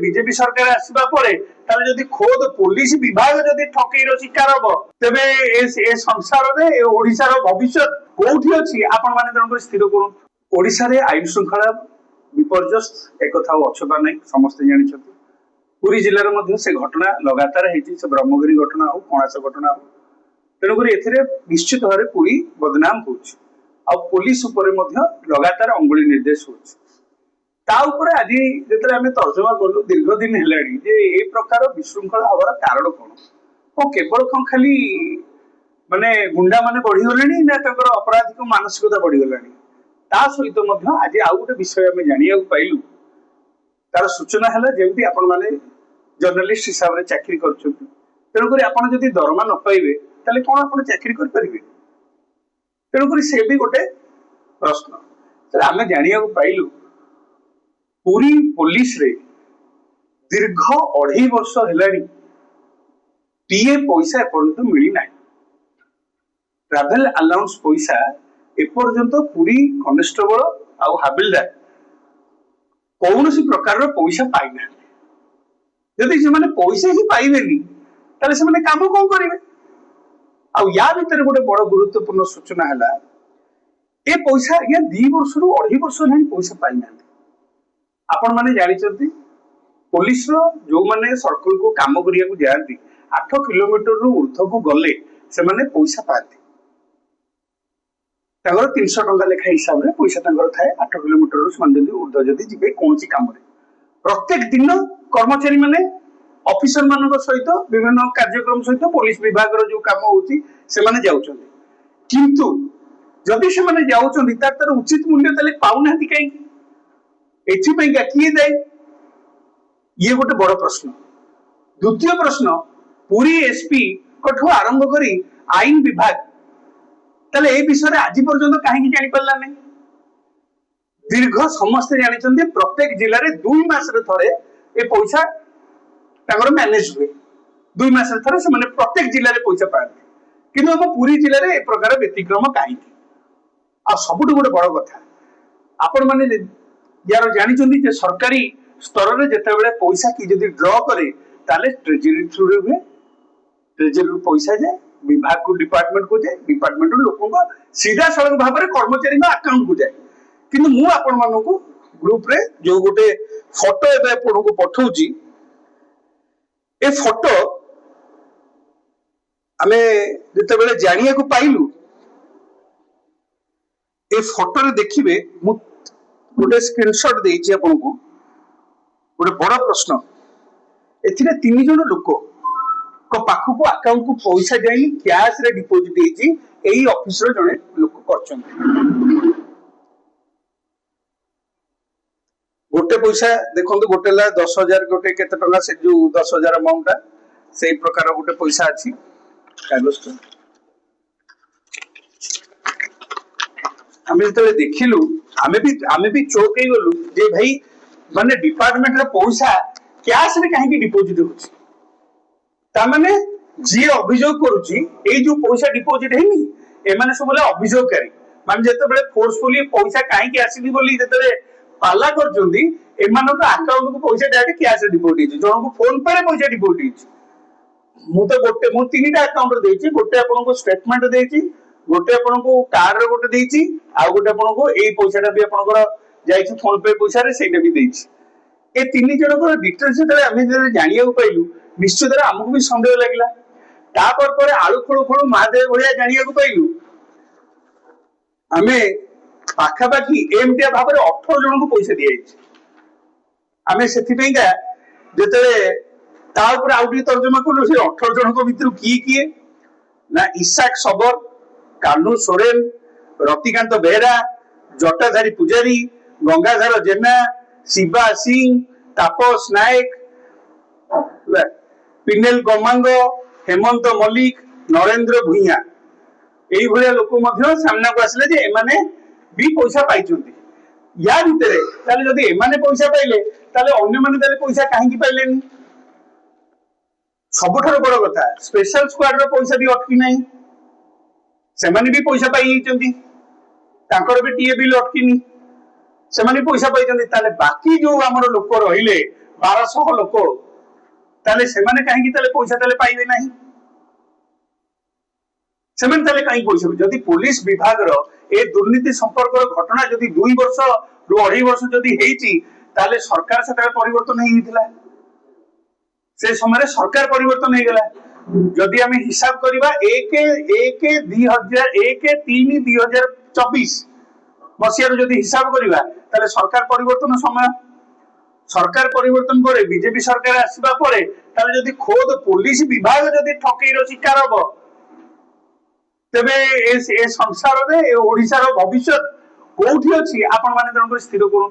BJP सरकार आसवा परे ताले जदि खोद पुलिस विभाग जदि ठकेईर शिकार हबो तेबे ए संसार रे ए ओडिसा रो भविष्य कोठी अछि आपण माने जन स्थिर करू। ओडिसा रे आईन श्रृंखला विपर्यस्त एक कथा अछबा नै समस्त जानि छथि। पुरी जिल्ला रे मध्ये से घटना लगातार हेछि से ब्रह्मगिरी घटना हो कणास घटना हो तेणुकरी एथिरे निश्चित भाव पुरी बदनाम होछि आ पुलिस उपरे मध्ये लगातार अंगुली निर्देश होछि। ता उपरे आज जेतले आमे तर्जमा करू दीर्घ दिन हेलाडी जे ए प्रकार विशृंखला हवार कारण कोन ओ केवल कोन खाली माने गुंडा माने बढ़ी गलेनी ना तकर अपराधिक मानसिकता बढ़ी गलानी ता सहित मध्ये आज आउ गोटे विषय आमे जानिया पाइलु तार सूचना हला जेमति आपण माने जर्नलिस्ट हिसाब रे चाकरी करछथि तेणुकरी आपण जदि दरमा न पाइबे ताले कोन आपण चाकरी कर परिबे तेणुकरी से भी गोटे प्रश्न ताले आमे जानिया पाइलु पुरी पुलिस रे दीर्घ 2.5 वर्ष हेलानी टीए पैसा एपर्यंत मिली ना ट्रैवल अलाउंस पैसा एपर्यंत पुरी कनेस्टेबल आ हाबिलदार कौन सी प्रकार पैसा पाई ना जदि से माने पैसा ही पाइबेनी ताले से माने काम कौन करिवे आ या भीतर गोटे बड़ गुरुत्वपूर्ण सूचना हला ए पैसा या 2 वर्ष रु 2.5 वर्ष हेलानी पैसा पाई ना आपण माने जानि चंती पुलिस रो जो माने सर्कल को काम करिया को जाती 8 किलोमीटर रु ऊर्ध्व को गले से माने पैसा पाती तागर 300 टंका लेखा हिसाब रे पैसा तागर थाए 8 किलोमीटर रु मान जदी ऊर्ध्व जदी जिबे कोनसी काम रे प्रत्येक दिन कर्मचारी माने ऑफिसर मानक सहित विभिन्न कार्यक्रम सहित पुलिस विभाग रो जो काम होती से माने जाउचंती किंतु जदी से माने जाउचंती तार उचित मूल्य तले पाउ नाहती काई एथिपाई किए दायी ये गोटे बड़ प्रश्न। द्वितीय प्रश्न पुरी एसपी कठू आरंभ करी आईन विभाग ताले ए विषय आज पर्यंत कहीं जानी पारला नहीं दीर्घ समस्त जानी प्रत्येक जिले में 2 मास रे थरे ए पैसा तागर मैनेज हुए 2 मास रे थरे से माने प्रत्येक जिले में पैसा पाते किंतु हम पुरी जिले में ए प्रकार व्यतिक्रम कहीं आ सबुठ गोटे बड़ कथा आपण माने यार जानी जे सरकारी स्तर रे जते बेले पैसा की जदी ड्रॉ करे ताले ट्रेजरी थ्रू रे हुए ट्रेजरी पैसा जाए विभाग को डिपार्टमेंट को जाए डिपार्टमेंट लोकों को सीधा सड़क भाव में कर्मचारी में अकाउंट को जाए किंतु मु आपण मानन को ग्रुप रे जो गोटे फोटो एबे आपण को पठौची ए फोटो हमें जते बेले जानिया को पाइलु ए फोटो रे देखिबे मु गोटे स्क्रीनशॉट देइछि आपन को गोटे बड़ा प्रश्न एथिरे 3 जण लोक को पाखु को अकाउंट को पैसा जाई कैश रे डिपॉजिट हेछि एई ऑफिस रे जणे लोक करछन गोटे पैसा देखंतु गोटे ला 10,000 गोटे केते टका से जो 10,000 अमाउंट सेई प्रकार गोटे पैसा अछि कागज तो हमें तो देखिलु आमे भी चौक ही गलु जे भाई माने डिपार्टमेंट रे पैसा कैश रे काहे की डिपॉजिट होछि ता माने जे अभियोग करूची ए जो पैसा डिपॉजिट हेनी ए माने सब बोले अभियोगकारी माने जते बेले फोर्सफुली पैसा काहे की आसीनी बोली जते पाला करजोंदी ए मानो तो अकाउंट को पैसा डायरेक्ट कैश रे डिपॉजिट होछि जण को फोन पे रे पैसा डिपॉजिट होछि मु 3टा अकाउंट देछि गोटे आपन को स्टेटमेंट देछि गोटे आपन को कार्ड रे गोटे देछि आ गोटे आपन को एई पैसाटा भी आपन को जाइछि फोन पे पैसा रे सेटा भी देछि ए 3 जण को डिटेल्स तले आमे जानिया पाइलु निश्चित रे हमकु भी संदेह लागला तापर पर आलू खोळू महादेव भलिया जानिया को पाइलु आमे पाखा पाखी एमटिया भाव रे 18 जण को पैसा दियाइछि आमे सेथि पेगा जेतले ता ऊपर आउटी तर्जुमा करलो से 18 जण को भितर किए ना इसाक सबर कानू सोरेन रतिकांत बेहरा जटाधारी पुजारी गंगाधर जेना शिवा सिंह तापस नायक पिनेल गमांग हेमंत मल्लिक नरेंद्र भुइया एई भलिया लोक मध्य सामना को आसले जे एमाने भी पैसा पाइचंती या भितरे ताले जदी एमाने पैसा पाइले ताले अन्य माने ताले पैसा काहे की पाइलेनी सबठार बड़ कथा स्पेशल स्क्वाड रो पैसा भी अटकी नाही सेमाने भी पैसा पाई चंती तांकर भी टीए बिल अटकीनी सेमाने पैसा पाई चंती ताले बाकी जो हमर लोक रहिले 1200 लोक ताले सेमाने काहेकि ताले पैसा ताले पाइबे नहीं सेमाने ताले काहेकि पैसा जदि पुलिस विभाग रो ए दुर्नीति संपर्क घटना जदि 2 वर्ष रु 2.5 वर्ष जदि हेची ताले सरकार सेटा परिवर्तन हेई हितला से समय सरकार परिवर्तन हो गला जदि आम हिसाब करवा 1/3/2024 मसीह जदि हिसाब करवा ताले सरकार परिवर्तन समय सरकार परिवर्तन पर बीजेपी सरकार आसवा परे ताले जदि खोद पुलिस विभाग जदि ठकेईर शिकार हबो तेबे ए संसार रे ओडिसा रो भविष्य कोठी अछि आपण माने तन स्थिर करू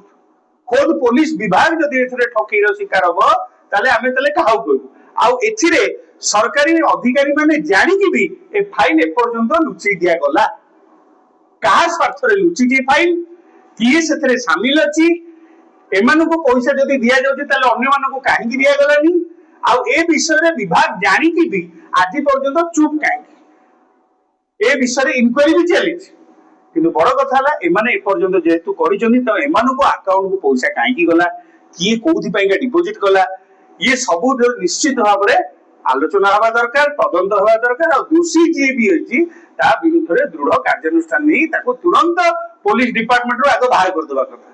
खोद पुलिस विभाग जदि एथरे ठकेईर शिकार हबो ताले आमे ताले काहू कहू आउ एथिरे सरकारी अधिकारी माने जानि कि भी ए फाइल ए पर्यंत लुचि दिया गला कहा स्वार्थ रे लुचि जे फाइल किए सेथरे शामिल अछि एमानको पैसा जदि दिया जाउछि ताले अन्य मानको काहे कि दिया गलानी आउ ए विषय रे विभाग जानि कि भी आजि पर्यंत चुप काहे ए विषय रे इंक्वायरी भी चली किंतु बड़ कथा हला एमाने ए पर्यंत जेतु करिसथि त एमानको अकाउंट को पैसा काहे कि गला किए कोथि पई का डिपॉजिट कला ये सब निश्चित भाव में आलोचना हवा दरकार तदंत हवा दरकार और दोषी जी भी अछि ता विरुद्ध रे दृढ़ कार्यानुष्ठान नहीं ताको तुरंत पुलिस डिपार्टमेंट रो आगो बाहर कर देबा कथा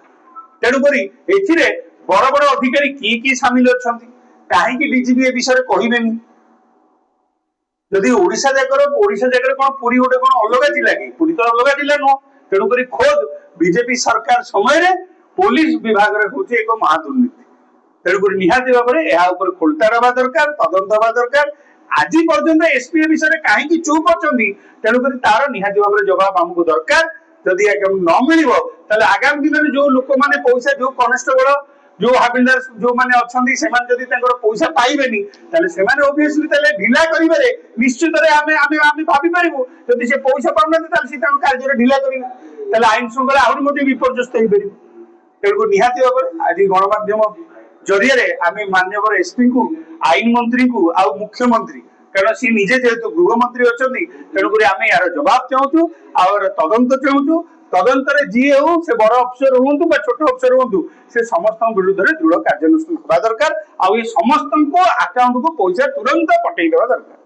तेनु करी एथिरे बड़ बड़ अधिकारी की शामिल अछंती काहे कि डीजीपी ए विषय रे कहिबेनी जदि ओडिसा जाकर कोन पुरी गोटे कोन अलगा जिला की पुरी तो अलगा जिला न तेनु करी खोद बीजेपी सरकार समय रे पुलिस विभाग रे होचे एक महादुर्नीति तेणुक निहाती भाव में खोलता रहा दरकार तदंत हवा दरकार आज पर्यंत एसपी विषय कहीं चुप अच्छा तेणुक तार निहाती भाव में जवाब आमको दरकार जदि न मिल आगामी दिन में जो लोक मैंने पैसा जो कनेस्टेबल जो हाबिलदार जो मैंने अच्छा पैसा पाइबेनी ओबियसली ढिला कर निश्चित भावी पारू जदि से पैसा पाऊना कार्य ढिला करेंगे आईन श्रृंखला आहरी विपर्यस्त हो पार तेणुक निहाती भाव में आज गणमाध्यम जरिए आमे माननीय एसपी को आईन मंत्री को आ मुख्यमंत्री कारण सी निजे जेहेतु गृह मंत्री अच्छा तेणुक आम यार जवाब चाहूँ और तदंत चाहूँ तदंत जी हो से बड़ अफसर हूँ छोट अफसर हूँ से समस्त विरुद्ध दृढ़ कार्यानुष्ठान होगा दरकार आ समस्त अकाउंट को पैसा तुरंत पठेई देवा दरकार।